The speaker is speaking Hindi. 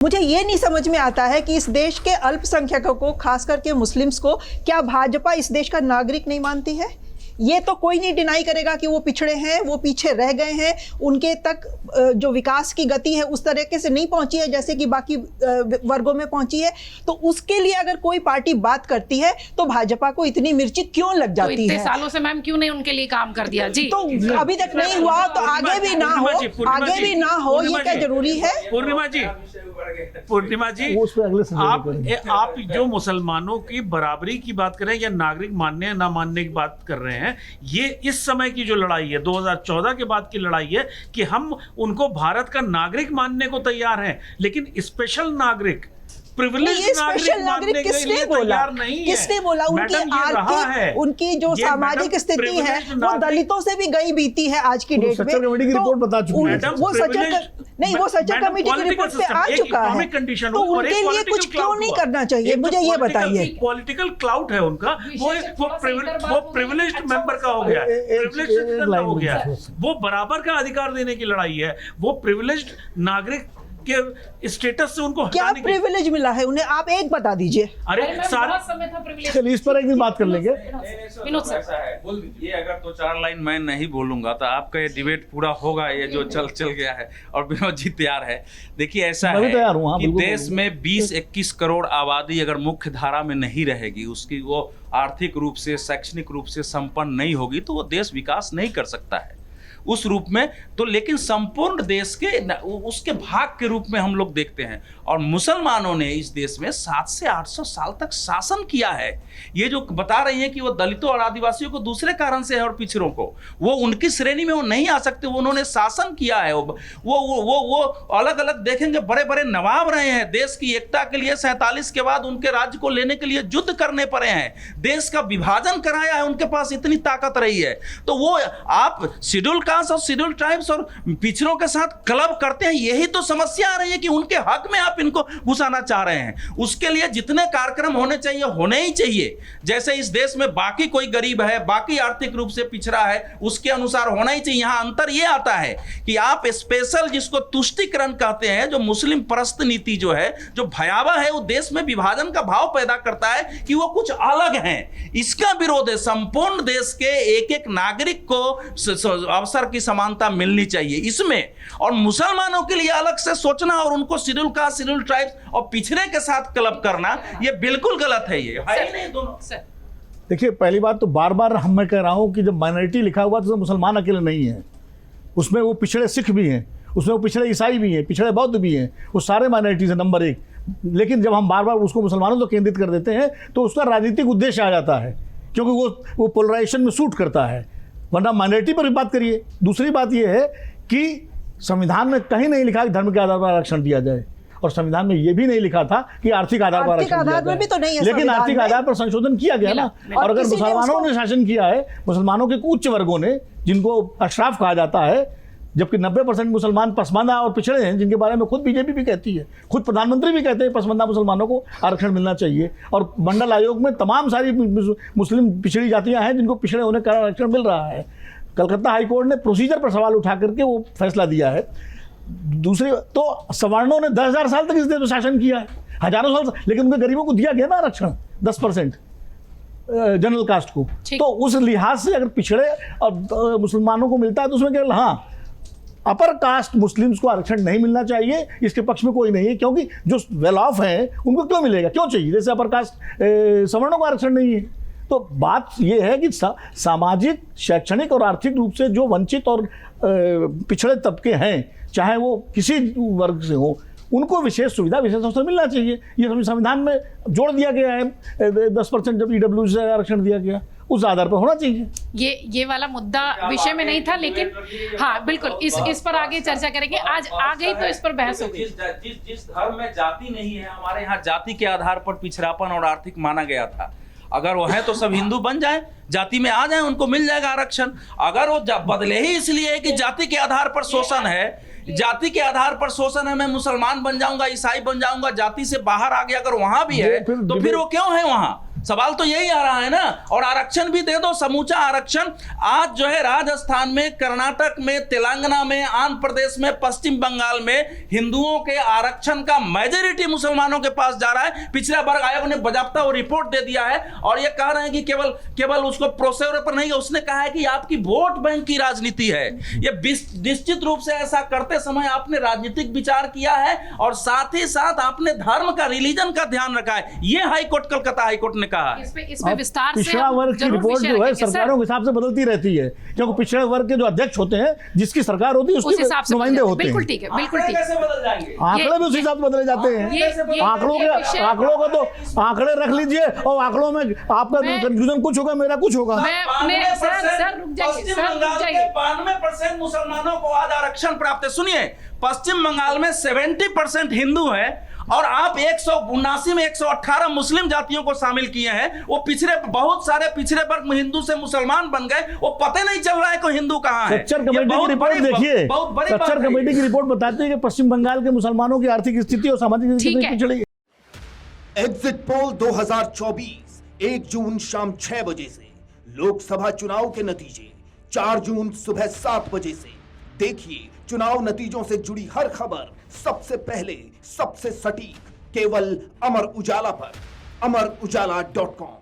मुझे ये नहीं समझ में आता है कि इस देश के अल्पसंख्यकों को, खास करके मुस्लिम्स को, क्या भाजपा इस देश का नागरिक नहीं मानती है? ये तो कोई नहीं डिनाई करेगा कि वो पिछड़े हैं, वो पीछे रह गए हैं, उनके तक जो विकास की गति है उस तरीके से नहीं पहुंची है जैसे कि बाकी वर्गों में पहुंची है। तो उसके लिए अगर कोई पार्टी बात करती है तो भाजपा को इतनी मिर्ची क्यों लग जाती है? इतने सालों से मैम क्यों नहीं उनके लिए काम कर दिया जी? तो अभी तक नहीं हुआ तो आगे भी ना हो, आगे भी ना हो, ये क्या जरूरी है? पूर्णिमा जी, आप जो मुसलमानों की बराबरी की बात कर रहे हैं या नागरिक मानने या ना मानने की बात कर रहे हैं, ये इस समय की जो लड़ाई है 2014 के बाद की लड़ाई है कि हम उनको भारत का नागरिक मानने को तैयार हैं, लेकिन स्पेशल नागरिक, प्रिविलेज्ड नागरिक किसने बोला? किसने बोला? उनकी आर्थिक, उनकी जो सामाजिक स्थिति है वो दलितों से भी गई बीती है आज की डेट में। कमेटी की रिपोर्ट बता चुकी है। वो सचर कमेटी की रिपोर्ट पे आ चुका है। तो उनके लिए कुछ क्यों नहीं करना चाहिए, मुझे ये बताइए। पॉलिटिकल क्लाउड है उनका, वो प्रिविलेज्ड मेंबर का हो गया, प्रिविलेज्ड सिटीजन का हो गया, वो बराबर का अधिकार देने की लड़ाई है। वो प्रिविलेज्ड नागरिक के स्टेटस से उनको क्या प्रिविलेज मिला है उन्हें? आप एक बता दीजिए। अरे चलिए इस पर एक दिन बात कर लेंगे। विनोद सर बोल दीजिए। अगर तो 4 लाइन मैं नहीं बोलूंगा तो आपका ये डिबेट पूरा होगा, ये जो चल गया है। और विनोद जी तैयार है। देखिए ऐसा है कि देश में 20-21 करोड़ आबादी अगर मुख्य धारा में नहीं रहेगी, उसकी वो आर्थिक रूप से, शैक्षणिक रूप से संपन्न नहीं होगी, तो वो देश विकास नहीं कर सकता है उस रूप में। तो लेकिन संपूर्ण देश के उसके भाग के रूप में हम लोग देखते हैं। और मुसलमानों ने इस देश में 700 से 800 साल तक शासन किया है। ये जो बता रही हैं कि वो दलितों और आदिवासियों को दूसरे कारण से है और पिछड़ों को, वो उनकी श्रेणी में वो नहीं आ सकते। वो उन्होंने शासन किया है। वो अलग अलग देखेंगे, बड़े बड़े नवाब रहे हैं। देश की एकता के लिए 47 के बाद उनके राज्य को लेने के लिए युद्ध करने पड़े हैं। देश का विभाजन कराया है, उनके पास इतनी ताकत रही है। तो वो आप शेड्यूल कास्ट और शेड्यूल ट्राइब्स और पिछड़ों के साथ क्लब करते हैं। यही तो समस्या आ रही है कि उनके हक में आप इनको घुसाना चाह रहे हैं। उसके लिए जितने कार्यक्रम होने चाहिए होने ही चाहिए। जैसे इस देश में बाकी कोई गरीब है, बाकी आर्थिक रूप से पिछड़ा है, उसके अनुसार होना ही चाहिए। यहां अंतर यह आता है कि आप स्पेशल, जिसको तुष्टीकरण कहते हैं, जो मुस्लिम परस्त नीति जो है, जो भयावह है, वो देश में विभाजन का भाव पैदा करता है कि वो कुछ अलग हैं। इसका विरोध है। संपूर्ण देश के एक एक नागरिक को अवसर की समानता मिलनी चाहिए इसमें। और मुसलमानों के लिए अलग से सोचना और उनको शेड्यूल कास्ट, शेड्यूल ट्राइब्स और पिछड़े के साथ क्लब करना, ये बिल्कुल गलत है। ये है ही नहीं दोनों। देखिए, पहली बात तो बार बार मैं कह रहा हूं कि जब माइनॉरिटी लिखा हुआ तो मुसलमान अकेले नहीं है, उसमें वो पिछड़े सिख भी हैं, उसमें वो पिछड़े ईसाई भी हैं, पिछड़े बौद्ध भी हैं, वो सारे माइनॉरिटीज है नंबर 1। लेकिन जब हम बार बार उसको मुसलमानों तो केंद्रित कर देते हैं तो उसका राजनीतिक उद्देश्य आ जाता है, क्योंकि वो पोलराइजेशन में सूट करता है। वरना माइनॉरिटी पर भी बात करिए। दूसरी बात यह है कि संविधान में कहीं नहीं लिखा कि धर्म के आधार पर आरक्षण दिया जाए, और संविधान में यह भी नहीं लिखा था कि आर्थिक आधार पर आरक्षण दिया जाए। तो नहीं है, लेकिन आर्थिक आधार पर संशोधन किया गया ना। और अगर मुसलमानों ने शासन किया है, मुसलमानों के उच्च वर्गों ने, जिनको अशराफ कहा जाता है, जबकि 90% मुसलमान पसमानदा और पिछड़े हैं, जिनके बारे में खुद बीजेपी भी कहती है, खुद प्रधानमंत्री भी कहते हैं पसमानदा मुसलमानों को आरक्षण मिलना चाहिए। और मंडल आयोग में तमाम सारी मुस्लिम पिछड़ी जातियां हैं जिनको पिछड़े होने का आरक्षण मिल रहा है। कलकत्ता हाईकोर्ट ने प्रोसीजर पर सवाल उठा करके वो फैसला दिया है। दूसरी तो सवर्णों ने 10,000 साल तक इस देश में शासन किया है, हजारों साल, लेकिन उनके गरीबों को दिया गया ना आरक्षण 10% जनरल कास्ट को। तो उस लिहाज से अगर पिछड़े और मुसलमानों को मिलता है तो उसमें केवल हाँ, अपर कास्ट मुस्लिम्स को आरक्षण नहीं मिलना चाहिए, इसके पक्ष में कोई नहीं है। क्योंकि जो वेल ऑफ हैं उनको क्यों मिलेगा, क्यों चाहिए? जैसे अपर कास्ट सवर्णों को आरक्षण नहीं है। तो बात यह है कि सामाजिक, शैक्षणिक और आर्थिक रूप से जो वंचित और पिछड़े तबके हैं, चाहे वो किसी वर्ग से हो, उनको विशेष सुविधा, विशेष अवसर मिलना चाहिए। ये संविधान में जोड़ दिया गया है। 10% जब ईडब्ल्यूएस से आरक्षण दिया गया, उस आधार पर होना चाहिए। ये वाला मुद्दा विषय में नहीं था, लेकिन हाँ बिल्कुल इस पर आगे चर्चा करेंगे। आज आ गई तो इस पर बहस होगी। जिस धर्म में जाति नहीं है, हमारे यहाँ जाति के आधार पर पिछड़ापन और आर्थिक माना गया था। अगर वो है तो सब हिंदू बन जाए, जाति में आ जाए, उनको मिल जाएगा आरक्षण। अगर वो बदले ही इसलिए है कि जाति के आधार पर शोषण है, जाति के आधार पर शोषण है, मैं मुसलमान बन जाऊंगा, ईसाई बन जाऊंगा, जाति से बाहर आ गया, अगर वहां भी है तो फिर वो क्यों है वहां? सवाल तो यही आ रहा है ना। और आरक्षण भी दे दो, समूचा आरक्षण। आज जो है राजस्थान में, कर्नाटक में, तेलंगाना में, आंध्र प्रदेश में, पश्चिम बंगाल में हिंदुओं के आरक्षण का मेजॉरिटी मुसलमानों के पास जा रहा है। पिछड़ा वर्ग आयोग ने बजाबता वो रिपोर्ट दे दिया है और ये कह रहे हैं कि केवल उसको प्रोसेवर पर नहीं, उसने कहा है कि आपकी वोट बैंक की राजनीति है। ये निश्चित रूप से ऐसा करते समय आपने राजनीतिक विचार किया है और साथ ही साथ आपने धर्म का, रिलीजन का ध्यान रखा है। ये हाईकोर्ट, कलकत्ता हाईकोर्ट ने कहा है। इसमें विस्तार से पिछड़ा वर्ग की रिपोर्ट जो है सरकारों के हिसाब से बदलती रहती है, क्योंकि पिछड़े वर्ग के जो अध्यक्ष होते हैं, जिसकी सरकार होती है, उसके नुमाइंदे होते हैं। बिल्कुल ठीक है, बिल्कुल ठीक है। कैसे बदल जाएंगे? आंकड़े भी उसी हिसाब से बदले जाते हैं। आंकड़ों को तो आंकड़े रख लीजिए और आंकड़ों में आपका कंफ्यूजन कुछ होगा, मेरा कुछ होगा। पश्चिम बंगाल के 92% मुसलमानों को आज आरक्षण प्राप्त है। सुनिए, पश्चिम बंगाल में 70% हिंदू है और आप 179 में 118 मुस्लिम जातियों को शामिल किए हैं। वो पिछड़े, बहुत सारे पिछड़े वर्ग हिंदू से मुसलमान बन गए, वो पता नहीं चल रहा है कि हिंदू कहां है। सच्चर कमेटी की रिपोर्ट देखिए, सच्चर कमेटी की रिपोर्ट बताती है कि पश्चिम बंगाल के मुसलमानों की आर्थिक स्थिति और सामाजिक स्थिति पिछड़ी है। एग्जिट पोल 2024 1 जून शाम 6 बजे से, लोकसभा चुनाव के नतीजे 4 जून सुबह 7 बजे से। देखिए चुनाव नतीजों से जुड़ी हर खबर सबसे पहले, सबसे सटीक, केवल अमर उजाला पर, amarujala.com।